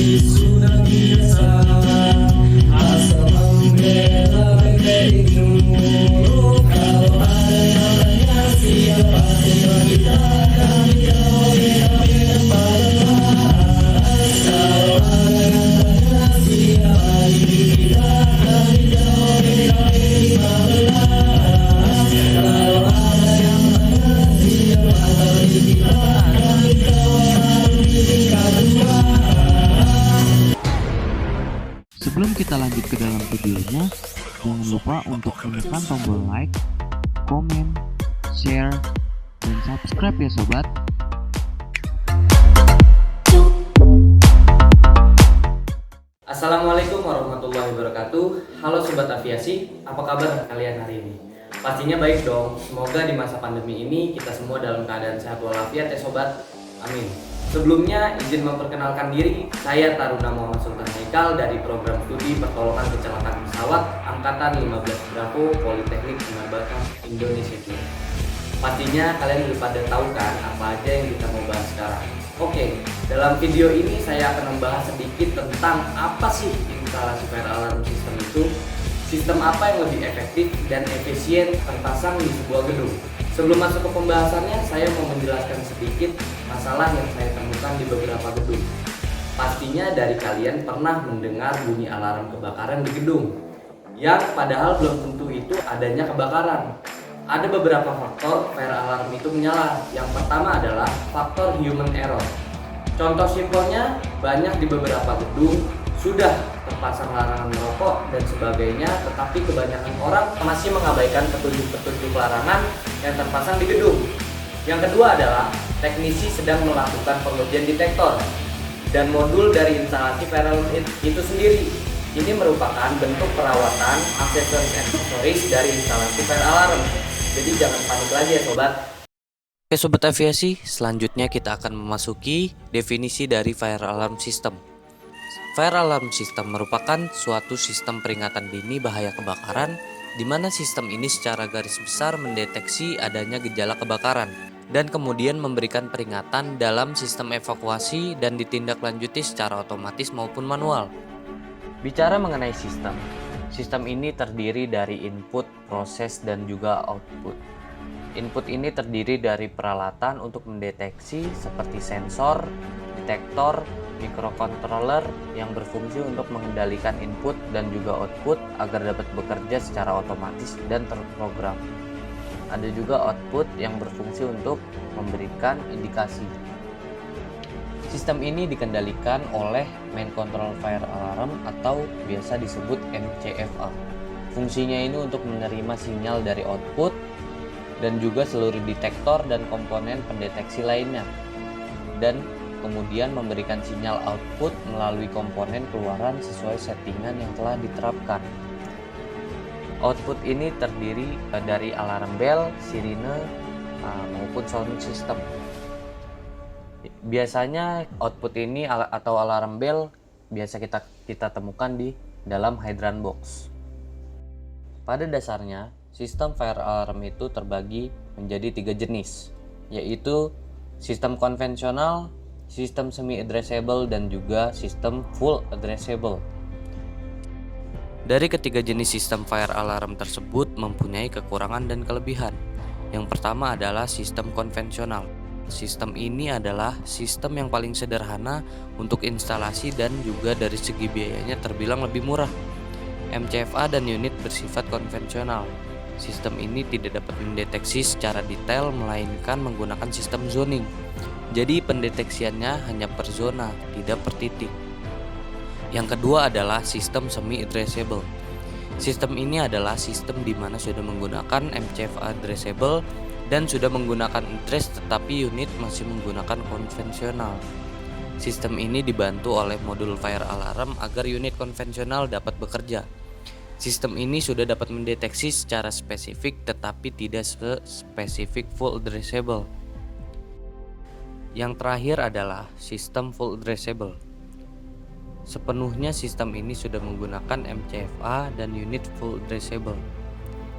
sudah biasa asal membela baik-baikmu. Kalau ada yang tanya siapa sifat kita, kami jawab beda-beda pada kalau ada yang tanya siapa diri kita, kami jawab beda-beda kalau ada yang tanya siapa diri kita, kami jawab beda-beda. Sebelum kita lanjut ke dalam videonya, jangan lupa untuk menekan tombol like, komen, share, dan subscribe ya sobat. Assalamualaikum warahmatullahi wabarakatuh. Halo sobat aviasi, apa kabar kalian hari ini? Pastinya baik dong. Semoga di masa pandemi ini kita semua dalam keadaan sehat walafiat ya sobat. Amin. Sebelumnya izin memperkenalkan diri, saya Taruna Muhammad Sultan Haikal dari program studi pertolongan kecelakaan pesawat Angkatan 15 Bravo Politeknik Penerbangan Indonesia Timur. Pastinya kalian udah pada tahu kan apa aja yang kita mau bahas sekarang. Oke, dalam video ini saya akan membahas sedikit tentang apa sih instalasi fire alarm system itu, sistem apa yang lebih efektif dan efisien terpasang di sebuah gedung. Sebelum masuk ke pembahasannya, saya mau menjelaskan sedikit masalah yang saya temukan di beberapa gedung. Pastinya dari kalian pernah mendengar bunyi alarm kebakaran di gedung, yang padahal belum tentu itu adanya kebakaran. Ada beberapa faktor fire alarm itu menyala. Yang pertama adalah faktor human error. Contoh simpelnya, banyak di beberapa gedung sudah terpasang larangan merokok dan sebagainya, tetapi kebanyakan orang masih mengabaikan petunjuk-petunjuk larangan yang terpasang di gedung. Yang kedua adalah teknisi sedang melakukan pengujian detektor dan modul dari instalasi fire alarm itu sendiri. Ini merupakan bentuk perawatan aksesoris dari instalasi fire alarm. Jadi jangan panik lagi ya sobat. Oke sobat aviasi, selanjutnya kita akan memasuki definisi dari fire alarm system. Fire alarm system merupakan suatu sistem peringatan dini bahaya kebakaran di mana sistem ini secara garis besar mendeteksi adanya gejala kebakaran dan kemudian memberikan peringatan dalam sistem evakuasi dan ditindaklanjuti secara otomatis maupun manual. Bicara mengenai sistem ini terdiri dari input, proses, dan juga output. Input ini terdiri dari peralatan untuk mendeteksi seperti sensor, detektor, microcontroller yang berfungsi untuk mengendalikan input dan juga output agar dapat bekerja secara otomatis dan terprogram. Ada juga output yang berfungsi untuk memberikan indikasi. Sistem ini dikendalikan oleh Main Control Fire Alarm atau biasa disebut MCFA. Fungsinya ini untuk menerima sinyal dari output dan juga seluruh detektor dan komponen pendeteksi lainnya, dan kemudian memberikan sinyal output melalui komponen keluaran sesuai settingan yang telah diterapkan. Output ini terdiri dari alarm bell, sirine, maupun sound system. Biasanya output ini atau alarm bell biasa kita temukan di dalam hydrant box. Pada dasarnya, sistem fire alarm itu terbagi menjadi 3 jenis, yaitu sistem konvensional, sistem semi addressable, dan juga sistem full addressable. Dari ketiga jenis sistem fire alarm tersebut mempunyai kekurangan dan kelebihan. Yang pertama adalah sistem konvensional. Sistem ini adalah sistem yang paling sederhana untuk instalasi dan juga dari segi biayanya terbilang lebih murah. MCFA dan unit bersifat konvensional. Sistem ini tidak dapat mendeteksi secara detail melainkan menggunakan sistem zoning. Jadi pendeteksiannya hanya per zona, tidak per titik. Yang kedua adalah sistem semi addressable. Sistem ini adalah sistem di mana sudah menggunakan MCFA addressable dan sudah menggunakan address tetapi unit masih menggunakan konvensional. Sistem ini dibantu oleh modul fire alarm agar unit konvensional dapat bekerja. Sistem ini sudah dapat mendeteksi secara spesifik tetapi tidak spesifik full addressable. Yang terakhir adalah sistem full addressable. Sepenuhnya sistem ini sudah menggunakan MCFA dan unit full addressable.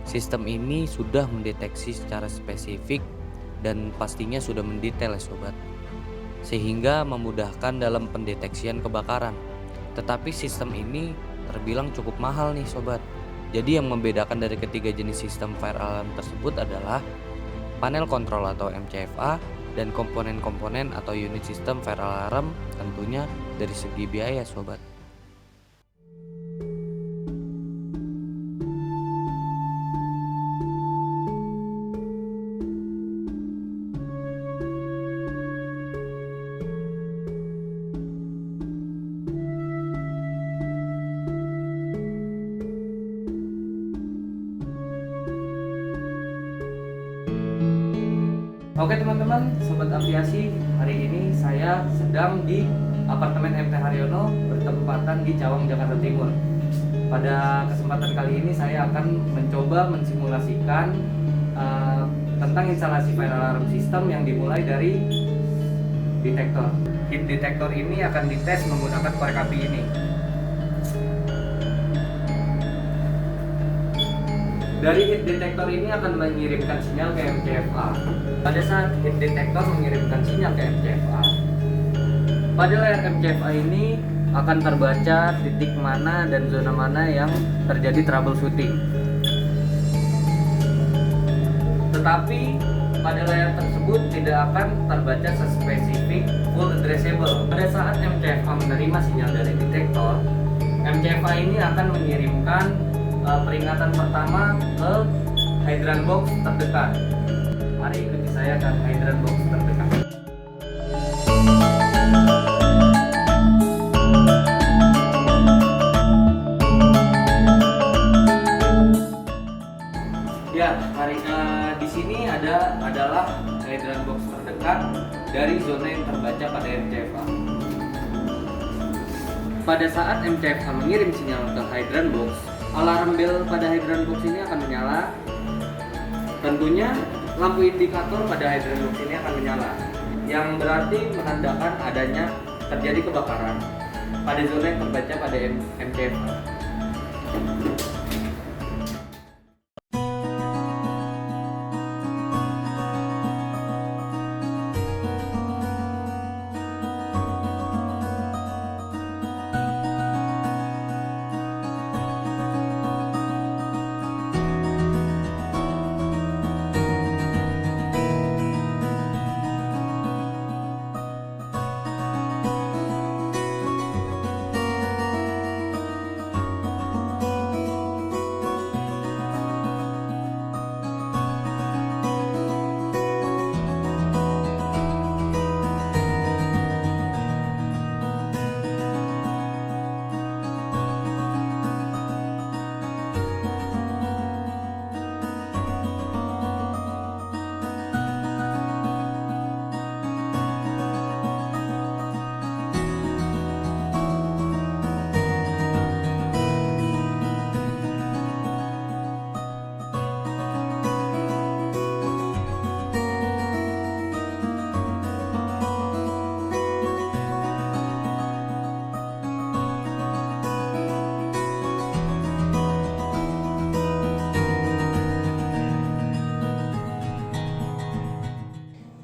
Sistem ini sudah mendeteksi secara spesifik dan pastinya sudah mendetail ya sobat. sehingga memudahkan dalam pendeteksian kebakaran. Tetapi sistem ini terbilang cukup mahal nih sobat. Jadi yang membedakan dari ketiga jenis sistem fire alarm tersebut adalah panel kontrol atau MCFA dan komponen-komponen atau unit sistem fire alarm tentunya dari segi biaya sobat. Oke teman-teman, Sobat Aviasi, hari ini saya sedang di apartemen MT Haryono bertempatan di Cawang, Jakarta Timur. Pada kesempatan kali ini saya akan mencoba mensimulasikan tentang instalasi fire alarm system yang dimulai dari detektor. Heat detektor ini akan dites menggunakan korek api ini. Dari heat detektor ini akan mengirimkan sinyal ke MCFA. Pada saat heat detektor mengirimkan sinyal ke MCFA, pada layar MCFA ini akan terbaca titik mana dan zona mana yang terjadi troubleshooting. Tetapi pada layar tersebut tidak akan terbaca spesifik full addressable. Pada saat MCFA menerima sinyal dari detektor, MCFA ini akan mengirimkan peringatan pertama ke hydrant box terdekat. Mari ikuti saya ke hydrant box terdekat. Ya, di sini adalah hydrant box terdekat dari zona yang terbaca pada MCFA. Pada saat MCFA mengirim sinyal ke hydrant box, alarm bell pada hydrant box ini akan menyala. Tentunya lampu indikator pada hydrant box ini akan menyala, yang berarti menandakan adanya terjadi kebakaran pada zona yang terbaca pada MCFA.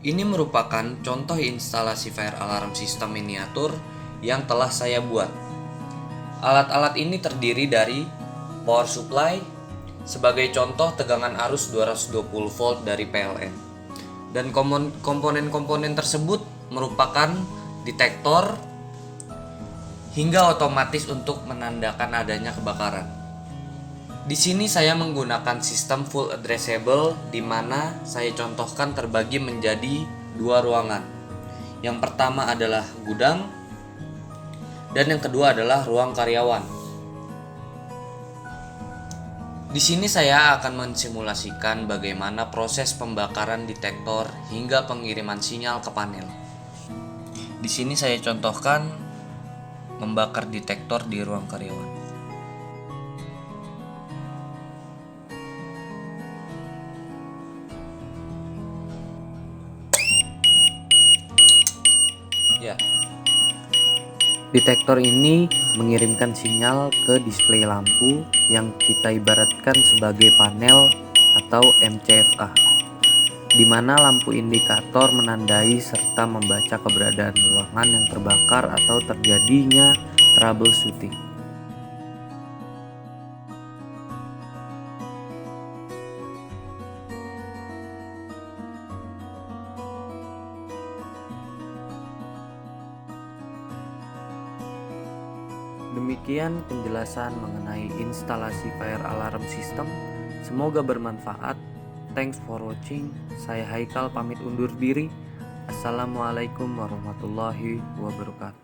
Ini merupakan contoh instalasi fire alarm system miniatur yang telah saya buat. Alat-alat ini terdiri dari power supply, sebagai contoh tegangan arus 220 volt dari PLN. Dan komponen-komponen tersebut merupakan detektor hingga otomatis untuk menandakan adanya kebakaran. Di sini saya menggunakan sistem full addressable, di mana saya contohkan terbagi menjadi dua ruangan. Yang pertama adalah gudang dan yang kedua adalah ruang karyawan. Di sini saya akan mensimulasikan bagaimana proses pembakaran detektor hingga pengiriman sinyal ke panel. Di sini saya contohkan membakar detektor di ruang karyawan. Ya. Detektor ini mengirimkan sinyal ke display lampu yang kita ibaratkan sebagai panel atau MCFA. di mana lampu indikator menandai serta membaca keberadaan ruangan yang terbakar atau terjadinya troubleshooting. Demikian penjelasan mengenai instalasi fire alarm system. Semoga bermanfaat. Thanks for watching. Saya Haikal pamit undur diri. Assalamualaikum warahmatullahi wabarakatuh.